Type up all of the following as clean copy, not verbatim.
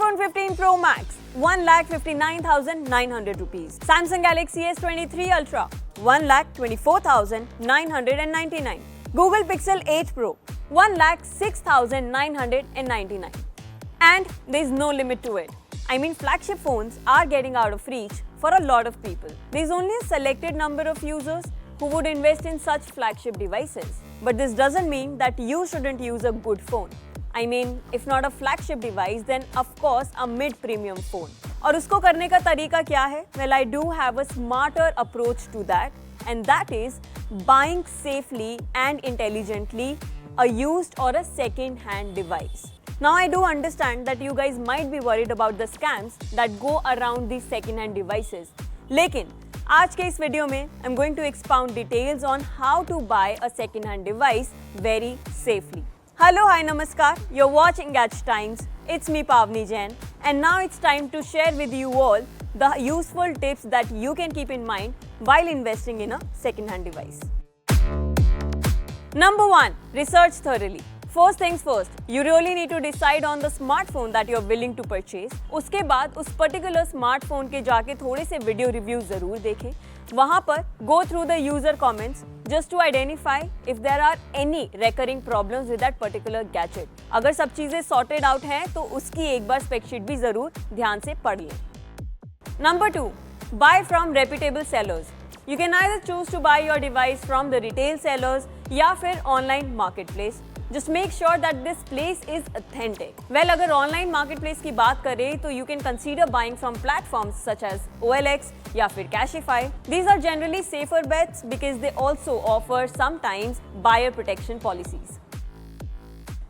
iPhone 15 Pro Max, 1,59,900 rupees. Samsung Galaxy S23 Ultra, 1,24,999. Google Pixel 8 Pro, 1,06,999. And there is no limit to it. I mean, flagship phones are getting out of reach for a lot of people. There is only a selected number of users who would invest in such flagship devices. But this doesn't mean that you shouldn't use a good phone. I mean, if not a flagship device, then of course a mid-premium phone. और उसको करने का तरीका क्या है? Well, I do have a smarter approach to that, and that is buying safely and intelligently a used or a second-hand device. Now I do understand that you guys might be worried about the scams that go around these second-hand devices. लेकिन आज के इस video में I'm going to expound details on how to buy a second-hand device very safely. Hello, hi, namaskar. You're watching Gadget Times. It's me Pavni Jain, and now it's time to share with you all the useful tips that you can keep in mind while investing in a second-hand device. Number 1. Research thoroughly. First things first, you really need to decide on the smartphone that you're willing to purchase. उसके बाद उस particular smartphone के जाके थोड़े से video reviews ज़रूर देखें. वहाँ पर go through the user comments just to identify if there are any recurring problems with that particular gadget. अगर सब चीज़ें sorted out हैं तो उसकी एक बार spec sheet भी ज़रूर ध्यान से पढ़ लें. Number 2, buy from reputable sellers. You can either choose to buy your device from the retail sellers या फिर online marketplace. Just make sure that this place is authentic. Well, अगर online marketplace की बात करें तो you can consider buying from platforms such as OLX या फिर Cashify. These are generally safer bets because they also offer sometimes buyer protection policies.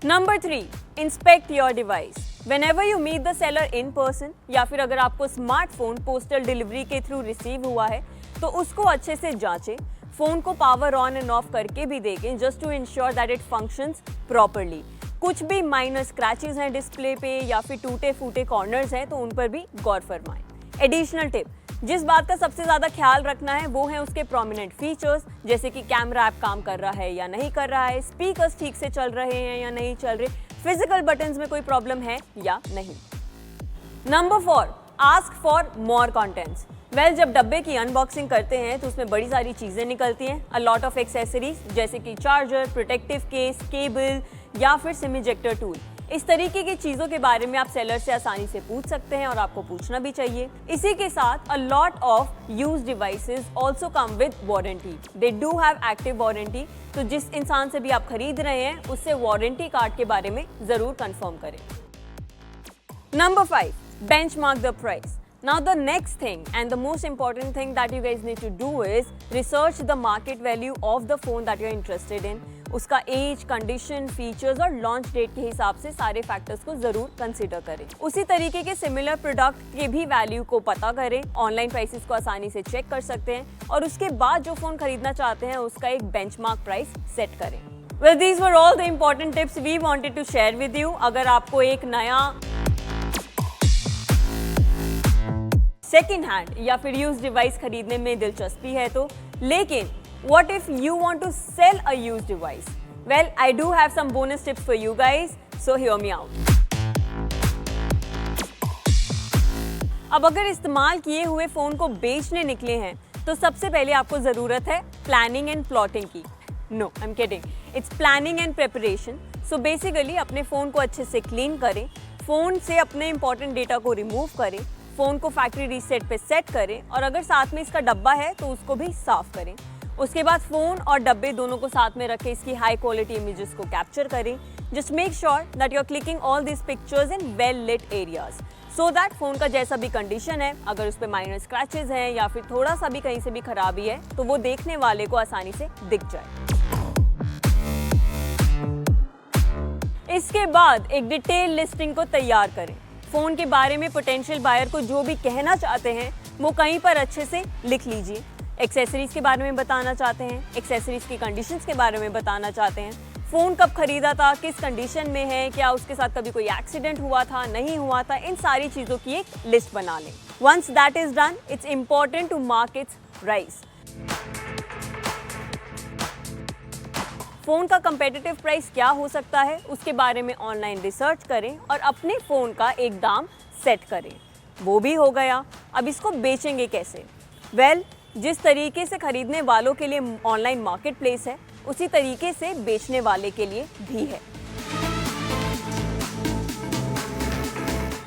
Number 3, inspect your device. Whenever you meet the seller in person या फिर अगर आपको smartphone postal delivery के through receive हुआ है तो उसको अच्छे से जांचें. फोन को पावर ऑन एंड ऑफ करके भी देखें just to ensure that it functions properly. कुछ भी माइनर स्क्रैचेस हैं डिस्प्ले पे या फिर टूटे फूटे कॉर्नर्स हैं तो उन पर भी गौर फरमाएं. एडिशनल टिप, जिस बात का सबसे ज़्यादा ख्याल रखना है वो है उसके प्रोमिनेंट फीचर्स, जैसे कि कैमरा ऐप काम कर रहा है या नहीं कर रहा है, स्पीकर्स ठीक से चल रहे हैं या नहीं चल रहे, फिजिकल बटन्स में कोई प्रॉब्लम है या नहीं. Number 4, ask for more contents. Well, जब डब्बे की अनबॉक्सिंग करते हैं तो उसमें बड़ी सारी चीज़ें निकलती हैं, अ लॉट ऑफ एक्सेसरीज जैसे कि चार्जर, प्रोटेक्टिव केस, केबल या फिर सिम इजेक्टर टूल. इस तरीके की चीज़ों के बारे में आप सेलर से आसानी से पूछ सकते हैं और आपको पूछना भी चाहिए. इसी के साथ a lot of use devices also come with warranty. They do have active warranty, तो जिस इंसान से भी आप खरीद रहे हैं उससे वारंटी कार्ड के बारे में ज़रूर कंफर्म करें. Number 5, benchmark the price. Now the next thing and the most important thing that you guys need to do is research the market value of the phone that you're interested in. उसका as, condition, features और launch date के हिसाब से सारे factors को जरूर consider करें. उसी तरीके के सिमिलर प्रोडक्ट के भी वैल्यू को पता करें. ऑनलाइन प्राइसेस को आसानी से चेक कर सकते हैं और उसके बाद जो फोन खरीदना चाहते हैं उसका एक बेंचमार्क प्राइस सेट करें. Well, these were all the important tips we wanted to share with you. अगर आपको एक नया सेकेंड हैंड या फिर यूज डिवाइस खरीदने में दिलचस्पी है तो, लेकिन what if you want to sell a used device? Well, I do have some bonus tips for you guys, so hear me out. अब अगर इस्तेमाल किए हुए फोन को बेचने निकले हैं तो सबसे पहले आपको जरूरत है प्लानिंग एंड प्लॉटिंग की. No, I am kidding. It's planning and preparation. So basically अपने फोन को अच्छे से क्लीन करें, फोन से अपने इंपॉर्टेंट डेटा को रिमूव करें, फोन को फैक्ट्री रीसेट पे सेट करें और अगर साथ में इसका डब्बा है तो उसको भी साफ करें. उसके बाद फोन और डब्बे दोनों को साथ में रखें, इसकी हाई क्वालिटी इमेजेस को कैप्चर करें. Just make sure that you are clicking all this pictures in well lit areas so that phone का जैसा भी कंडीशन है, अगर उस पर माइनर स्क्रैचेस हैं या फिर थोड़ा सा भी कहीं से भी खराबी है तो वो देखने वाले को आसानी से दिख जाए. इसके बाद एक डिटेल लिस्टिंग को तैयार करें. फोन के बारे में पोटेंशियल बायर को जो भी कहना चाहते हैं वो कहीं पर अच्छे से लिख लीजिए. एक्सेसरीज के बारे में बताना चाहते हैं, एक्सेसरीज की कंडीशंस के बारे में बताना चाहते हैं, फ़ोन कब खरीदा था, किस कंडीशन में है, क्या उसके साथ कभी कोई एक्सीडेंट हुआ था, नहीं हुआ था, इन सारी चीज़ों की एक लिस्ट बना लें. Once that is done, it's important to mark its price. Phone का कंपेटिटिव प्राइस क्या हो सकता है उसके बारे में ऑनलाइन रिसर्च करें और अपने फ़ोन का एक दाम सेट करें। वो भी हो गया, अब इसको बेचेंगे कैसे? वेल, जिस तरीके से खरीदने वालों के लिए ऑनलाइन मार्केट प्लेस है, उसी तरीके से बेचने वाले के लिए भी है।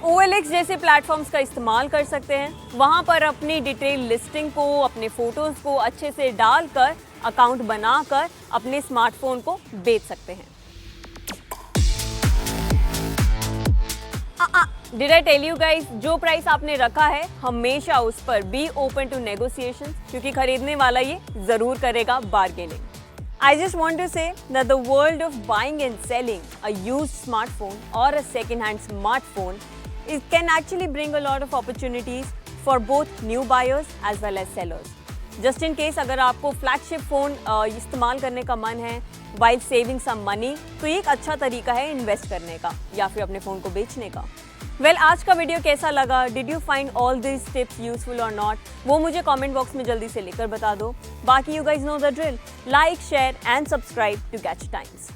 OLX जैसे प्लेटफॉर्म्स का इस्तेमाल कर सकते हैं। वहाँ पर अपनी डिटेल लिस्टिंग को, अपने फोटोज़ को अच्छे से डालकर, अकाउंट बनाकर अपने स्मार्टफोन को बेच सकते हैं। Did I tell you guys, जो प्राइस आपने रखा है हमेशा उस पर बी ओपन टू नेगोशिएशन, क्योंकि खरीदने वाला ये ज़रूर करेगा bargaining. I just want to say that the world of buying and selling a used smartphone or a second-hand smartphone, it can actually bring a lot of opportunities for both new buyers as well as sellers. Just in case अगर आपको flagship phone इस्तेमाल करने का मन है while saving some money, तो ये एक अच्छा तरीका है इन्वेस्ट करने का या फिर अपने फ़ोन को बेचने का। वेल, आज का वीडियो कैसा लगा? Did you find all this tips useful और नॉट? वो मुझे कमेंट बॉक्स में जल्दी से लिखकर बता दो। बाकी you guys know the drill, like, share and subscribe to catch times.